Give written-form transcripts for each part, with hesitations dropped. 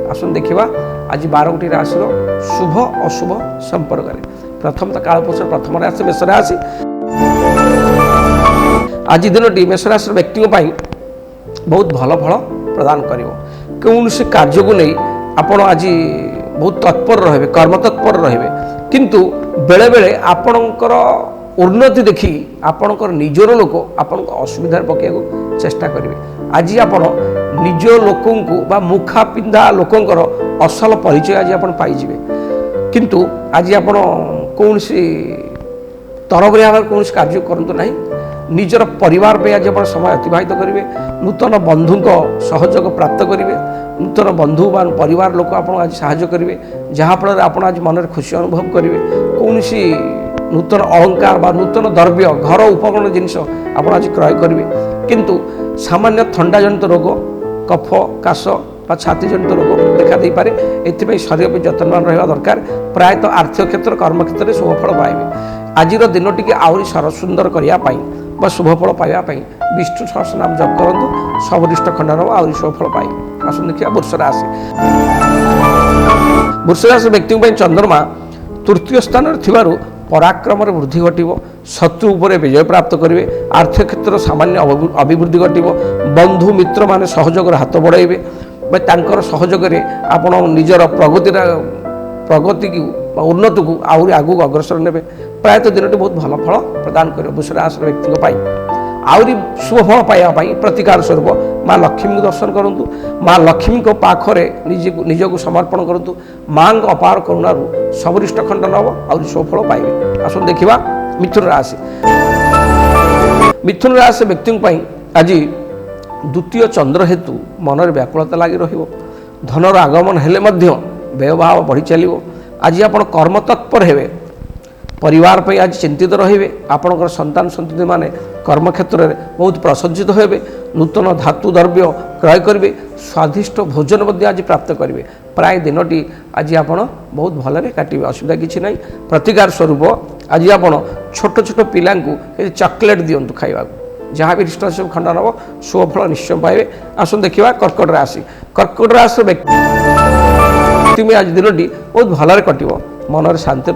आसन देखा आज 12 राशि शुभ अशुभ संपर्क में प्रथम तो कालपुरुष प्रथम राशि मेष राशि। आज दिन मेष राशि व्यक्ति बहुत भल फल प्रदान कर कौन से कार्य को नहीं आपण आज बहुत तत्पर रहे कर्म तत्पर रहे किंतु बेले बेले आपणकर उन्नति देखी आपणकर निजर लोक आपण असुविधा पकड़ चेष्टा करेंगे। आज आपण निज लोक मुखा पिंधा लोकंकर असल परिचय आज आप पाइबे किंतु आज आप कौन तरबरिया भाव कौन कार्य करतु ना निजर परिवार पे आज आप समय अतिबाहित करेंगे। नूतन बंधु सहयोग प्राप्त करेंगे। नूतन बंधु परिवार लोक आप आज साहाय्य करेंगे जहाँफल आप आज मन खुशी अनुभव करेंगे। कौन नूतन अलंकार बा नूतन द्रव्य घर उपकरण जिनस आप आज क्रय करेंगे किंतु सामान्य थंडा जनित रोग कफ काश बा छाती जनित रोग देखा दे पारे। एथि शरीर पर जत्नवान रहा दरकार। प्रायतः आर्थिक क्षेत्र कर्म क्षेत्र में शुभफल पाइबे। आज दिन टी आहरी सरसुंदर करने शुभफल पाइबा विष्णु सहस्रनाम जप करूँ सबरिष्ट खंडन आहरी शुभफल पाइबे। आसन देखिए वृष राशि। वृष राशि व्यक्ति चंद्रमा तृतीय स्थान थिबारु पराक्रम वृद्धि घटव शत्रु उपर विजय प्राप्त करेंगे। आर्थिक क्षेत्र सामान्य अभिवृद्धि घटव बंधु मित्र माने सहयोग हाथ बढ़ाइबे सहयोग आपण निजर प्रगति को उन्नति को आहरी आगू अग्रसर ने प्रायतः दिन बहुत भल फल प्रदान कर वृष राशि व्यक्ति आहरी शुभफल पाइबापी प्रतिकार स्वरूप माँ लक्ष्मी को दर्शन करूँ। माँ लक्ष्मी को पाखरे निजक समर्पण करूँ। माँ अपार करुणार सबरिष्ट खंडन हम और शुभफल पाइबे। आसन देखा मिथुन राशि। मिथुन राशि व्यक्ति आज द्वितीय चंद्र हेतु मनर व्याकुलता लगी धनर आगमन हेले व्ययभाव बढ़ी चलो। आज आप कर्म तत्पर हे परिवार पे आज चिंतित रहिबे। आपणकर संतान संतति माने कर्म क्षेत्र में बहुत प्रसज्जित होबे। नूतन धातु द्रव्य क्रय करेंगे। स्वादिष्ट भोजन आज प्राप्त करेंगे। प्राय दिनटी आज आप बहुत भलरे काटिबे असुविधा किसी ना। प्रतिकार स्वरूप आज आप छोट छोट पिला चॉकलेट दिंतु खाइबा जहाँ भी रिष्ट सब खंडन हम शुभफल निश्चय पाइबे। आसन देखा कर्कट राशि। कर्कट राशि व्यक्ति में आज दिनटी बहुत भलरे कटिबो। मनर शांति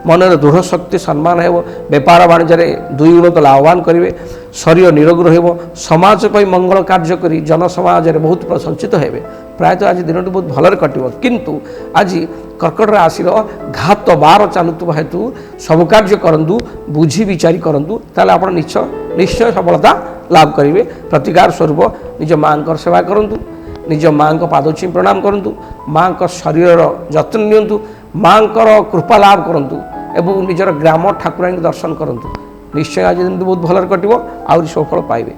मनर दृढ़ शक्ति सम्मान हो। बेपार वाणिज्य दुई गुण तो लाभवान करेंगे। शरीर निरोग समाज पर मंगल कार्य करी जन समाज में बहुत प्रशंसित हेबे। प्रायतः आज दिन बहुत भलरे कटिबो किंतु आज कर्कट राशि घात बार चलुवा हेतु सब कार्य करूँ बुझी विचारी करूँ ताले आप निश्चय सफलता लाभ करेंगे। प्रतिकार स्वरूप निज माँ को सेवा करूँ। निज माँ को पादोची प्रणाम करूँ। माँ को शरीर जत्न नियंतु। माँ कृपा लाभ करूँ एवं निजर ग्राम ठाकुराणी दर्शन करूँ। निश्चय आज दिन बहुत भलरे कटिबो आउरी शुभफल पाइबे।